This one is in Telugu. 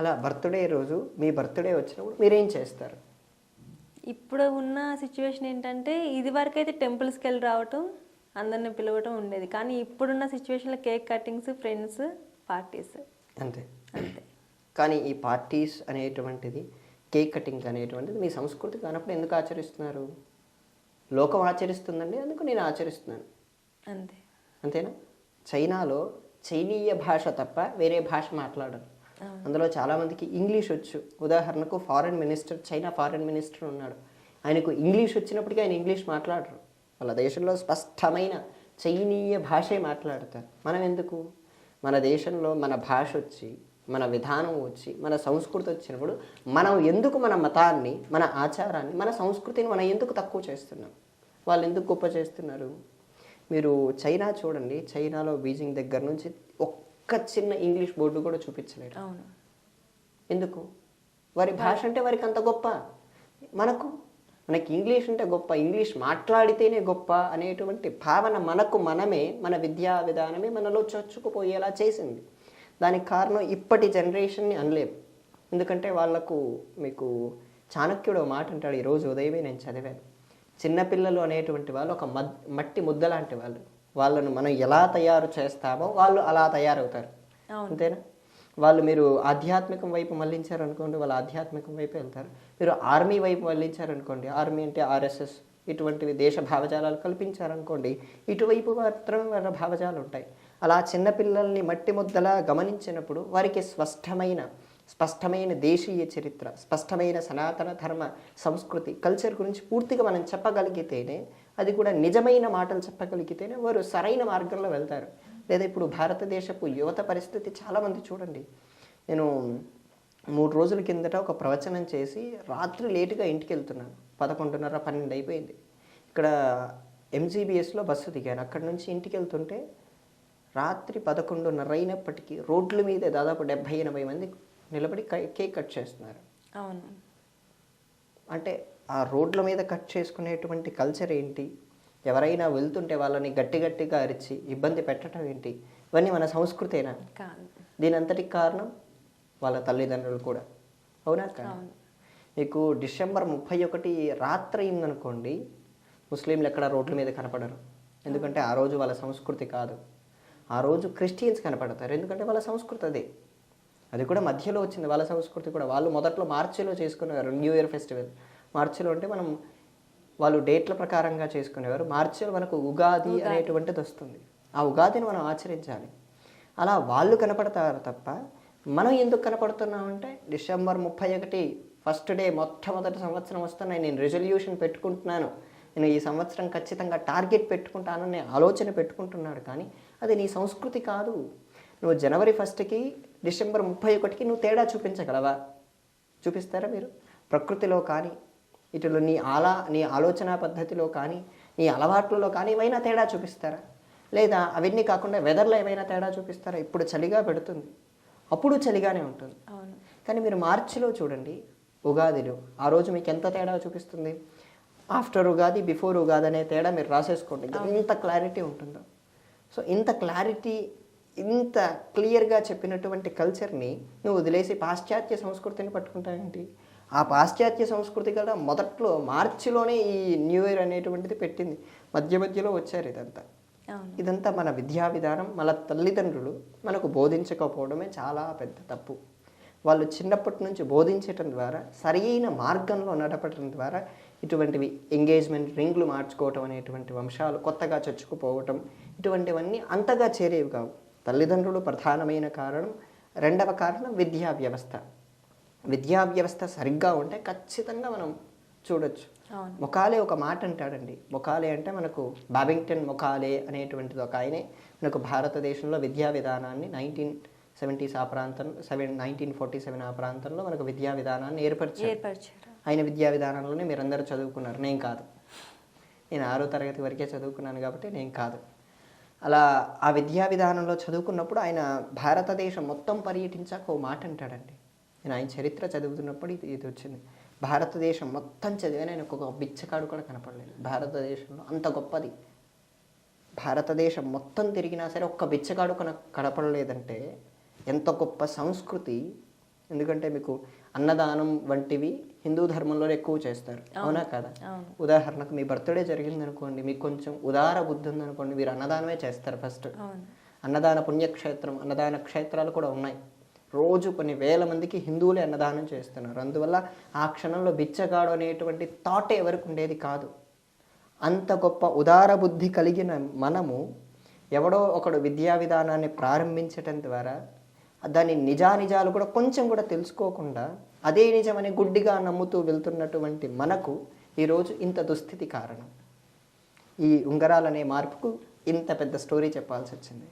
అలా బర్త్‌డే రోజు మీ బర్త్‌డే వచ్చినప్పుడు మీరేం చేస్తారు? ఇప్పుడు ఉన్న సిచ్యువేషన్ ఏంటంటే ఇదివరకైతే టెంపుల్స్‌కెళ్ళి రావటం, అందరిని పిలవటం ఉండేది. కానీ ఇప్పుడున్న సిచ్యువేషన్‌లో కేక్ కటింగ్స్, ఫ్రెండ్స్, పార్టీస్ అంతే. అంతే. కానీ ఈ పార్టీస్ అనేటువంటిది, కేక్ కటింగ్ అనేటువంటిది మీ సంస్కృతి కానప్పుడు ఎందుకు ఆచరిస్తున్నారు? లోకం ఆచరిస్తుందండి, అందుకు నేను ఆచరిస్తున్నాను. అంతే. అంతేనా? చైనాలో చైనీయ భాష తప్ప వేరే భాష మాట్లాడరు. అందులో చాలామందికి ఇంగ్లీష్ వచ్చు. ఉదాహరణకు చైనా ఫారెన్ మినిస్టర్ ఉన్నాడు. ఆయనకు ఇంగ్లీష్ వచ్చినప్పటికీ ఆయన ఇంగ్లీష్ మాట్లాడరు. వాళ్ళ దేశంలో స్పష్టమైన చైనీయ భాషే మాట్లాడతారు. మనం ఎందుకు? మన దేశంలో మన భాష వచ్చి, మన విధానం వచ్చి, మన సంస్కృతి వచ్చినప్పుడు మనం ఎందుకు మన మతాన్ని, మన ఆచారాన్ని, మన సంస్కృతిని మనం ఎందుకు తక్కువ చేస్తున్నాం? వాళ్ళు ఎందుకు గొప్ప చేస్తున్నారు? మీరు చైనా చూడండి. చైనాలో బీజింగ్ దగ్గర నుంచి ఒక్క చిన్న ఇంగ్లీష్ బోర్డు కూడా చూపించలేరు. అవును. ఎందుకు? వారి భాష అంటే వారికి అంత గొప్ప. మనకి ఇంగ్లీష్ అంటే గొప్ప, ఇంగ్లీష్ మాట్లాడితేనే గొప్ప అనేటువంటి భావన మనమే, మన విద్యా విధానమే మనలో చొచ్చుకుపోయేలా చేసింది. దానికి కారణం ఇప్పటి జనరేషన్ని అనలేము. ఎందుకంటే మీకు చాణక్యుడు మాట అంటాడు, ఈరోజు ఉదయమే నేను చదివాను. చిన్నపిల్లలు అనేటువంటి వాళ్ళు ఒక మట్టి ముద్ద లాంటి వాళ్ళు. వాళ్ళను మనం ఎలా తయారు చేస్తామో వాళ్ళు అలా తయారవుతారు. అంతేనా? మీరు ఆధ్యాత్మికం వైపు మళ్ళించారనుకోండి, వాళ్ళు ఆధ్యాత్మికం వైపు వెళ్తారు. మీరు ఆర్మీ వైపు మళ్ళించారనుకోండి, ఆర్మీ అంటే ఆర్ఎస్ఎస్ ఇటువంటివి దేశ భావజాలాలు కల్పించారనుకోండి, ఇటువైపు మాత్రమే వాళ్ళ భావజాలు ఉంటాయి. అలా చిన్నపిల్లల్ని మట్టి ముద్దలా గమనించినప్పుడు వారికి స్పష్టమైన దేశీయ చరిత్ర, స్పష్టమైన సనాతన ధర్మ సంస్కృతి కల్చర్ గురించి పూర్తిగా మనం చెప్పగలిగితేనే, అది కూడా నిజమైన మాటలు చెప్పగలిగితేనే వారు సరైన మార్గంలో వెళ్తారు. లేదా ఇప్పుడు భారతదేశపు యువత పరిస్థితి చాలామంది చూడండి. నేను 3 రోజుల కిందట ఒక ప్రవచనం చేసి రాత్రి లేటుగా ఇంటికి వెళ్తున్నాను. 11:30, 12 అయిపోయింది. ఇక్కడ ఎంజీబీఎస్లో బస్సు దిగాను. అక్కడి నుంచి ఇంటికి వెళ్తుంటే రాత్రి 11:30 అయినప్పటికీ రోడ్ల మీద దాదాపు 70-80 మంది నిలబడి కేక్ కట్ చేస్తున్నారు. అవును. అంటే ఆ రోడ్ల మీద కట్ చేసుకునేటువంటి కల్చర్ ఏంటి? ఎవరైనా వెళ్తుంటే వాళ్ళని గట్టిగా అరిచి ఇబ్బంది పెట్టడం ఏంటి? ఇవన్నీ మన సంస్కృతేనా? కాదు. దీని అంతటికి కారణం వాళ్ళ తల్లిదండ్రులు కూడా. అవునా కాదు? మీకు డిసెంబర్ 31 రాత్రి అయిందనుకోండి, ముస్లింలు ఎక్కడ రోడ్ల మీద కనపడరు. ఎందుకంటే ఆ రోజు వాళ్ళ సంస్కృతి కాదు. ఆ రోజు క్రిస్టియన్స్ కనపడతారు. ఎందుకంటే వాళ్ళ సంస్కృతి అదే. అది కూడా మధ్యలో వచ్చింది వాళ్ళ సంస్కృతి కూడా. వాళ్ళు మొదట్లో మార్చిలో చేసుకునేవారు న్యూ ఇయర్ ఫెస్టివల్. మార్చిలో అంటే వాళ్ళు డేట్ల ప్రకారంగా చేసుకునేవారు. మార్చిలో మనకు ఉగాది అనేటువంటిది వస్తుంది. ఆ ఉగాదిని మనం ఆచరించాలి. అలా వాళ్ళు కనపడతారు తప్ప మనం ఎందుకు కనపడుతున్నామంటే డిసెంబర్ 31 ఫస్ట్ డే, మొట్టమొదటి సంవత్సరం వస్తున్నాయి, నేను రెజల్యూషన్ పెట్టుకుంటున్నాను, నేను ఈ సంవత్సరం ఖచ్చితంగా టార్గెట్ పెట్టుకుంటానని ఆలోచన పెట్టుకుంటున్నాడు. కానీ అది నీ సంస్కృతి కాదు. నువ్వు జనవరి 1కి డిసెంబర్ 31కి నువ్వు తేడా చూపించగలవా? చూపిస్తారా మీరు? ప్రకృతిలో కానీ, ఇటులో నీ ఆలోచన పద్ధతిలో కానీ, నీ అలవాట్లలో కానీ ఏమైనా తేడా చూపిస్తారా? లేదా అవన్నీ కాకుండా వెదర్లో ఏమైనా తేడా చూపిస్తారా? ఇప్పుడు చలిగా పెడుతుంది, అప్పుడు చలిగానే ఉంటుంది. కానీ మీరు మార్చిలో చూడండి, ఉగాదిలో ఆ రోజు మీకు ఎంత తేడా చూపిస్తుంది? ఆఫ్టర్ ఉగాది, బిఫోర్ ఉగాది అనే తేడా మీరు రాసేసుకోండి. ఇంత క్లారిటీ ఉంటుందో. సో ఇంత క్లారిటీ, ఇంత క్లియర్గా చెప్పినటువంటి కల్చర్ని నువ్వు వదిలేసి పాశ్చాత్య సంస్కృతిని పట్టుకుంటావేంటి? ఆ పాశ్చాత్య సంస్కృతి కదా మొదట్లో మార్చిలోనే ఈ న్యూ ఇయర్ అనేటువంటిది పెట్టింది. మధ్యలో వచ్చారు ఇదంతా మన విద్యా విధానం, మన తల్లిదండ్రులు మనకు బోధించకపోవడమే చాలా పెద్ద తప్పు. వాళ్ళు చిన్నప్పటి నుంచి బోధించటం ద్వారా, సరైన మార్గంలో నడపటం ద్వారా ఇటువంటివి ఎంగేజ్మెంట్ రింగ్లు మార్చుకోవటం అనేటువంటి అంశాలు కొత్తగా చొచ్చుకుపోవటం, ఇటువంటివన్నీ అంతగా చేరేవి కావు. తల్లిదండ్రులు ప్రధానమైన కారణం. రెండవ కారణం విద్యా వ్యవస్థ సరిగ్గా ఉంటే ఖచ్చితంగా మనం చూడొచ్చు. మొకాలే ఒక మాట అంటాడండి. మొకాలే అంటే మనకు బాబింగ్టన్ మొకాలే అనేటువంటిది ఒక ఆయనే మనకు భారతదేశంలో విద్యా విధానాన్ని 1970s ఆ ప్రాంతంలో 1947 ఆ ప్రాంతంలో మనకు విద్యా విధానాన్ని ఏర్పరిచారు. ఆయన విద్యా విధానంలోనే మీరందరూ చదువుకున్నారు, నేను కాదు. నేను 6వ తరగతి వరకే చదువుకున్నాను కాబట్టి నేను కాదు. అలా ఆ విద్యా విధానంలో చదువుకున్నప్పుడు ఆయన భారతదేశం మొత్తం పర్యటించాక ఓ మాట అంటాడండి. నేను ఆయన చరిత్ర చదువుతున్నప్పుడు ఇది వచ్చింది. భారతదేశం మొత్తం చదివాను, ఆయన ఒక బిచ్చకాడు కూడా కనపడలేదు. భారతదేశంలో అంత గొప్పది. భారతదేశం మొత్తం తిరిగినా సరే ఒక్క బిచ్చకాడు కనపడలేదంటే ఎంత గొప్ప సంస్కృతి, ఎందుకంటే మీకు అన్నదానం వంటివి హిందూ ధర్మంలో ఎక్కువ చేస్తారు, అవునా కదా? అవును. ఉదాహరణకు మీ బర్త్డే జరిగింది అనుకోండి, మీకు కొంచెం ఉదార బుద్ధి ఉందనుకోండి, మీరు అన్నదానమే చేస్తారు ఫస్ట్. అవును. అన్నదాన పుణ్యక్షేత్రం, అన్నదాన క్షేత్రాలు కూడా ఉన్నాయి. రోజు కొన్ని వేల మందికి హిందువులే అన్నదానం చేస్తున్నారు. అందువల్ల ఆ క్షణంలో బిచ్చగాడు అనేటువంటి థాటే ఎవరికి ఉండేది కాదు. అంత గొప్ప ఉదార బుద్ధి కలిగిన మనము ఎవడో ఒకడు విద్యా విధానాన్ని ప్రారంభించటం ద్వారా దాని నిజానిజాలు కూడా కొంచెం కూడా తెలుసుకోకుండా అదే నిజమని గుడ్డిగా నమ్ముతూ వెళ్తున్నటువంటి మనకు ఈరోజు ఇంత దుస్థితి కారణం. ఈ ఉంగరాలనే మార్పుకు ఇంత పెద్ద స్టోరీ చెప్పాల్సి వచ్చింది.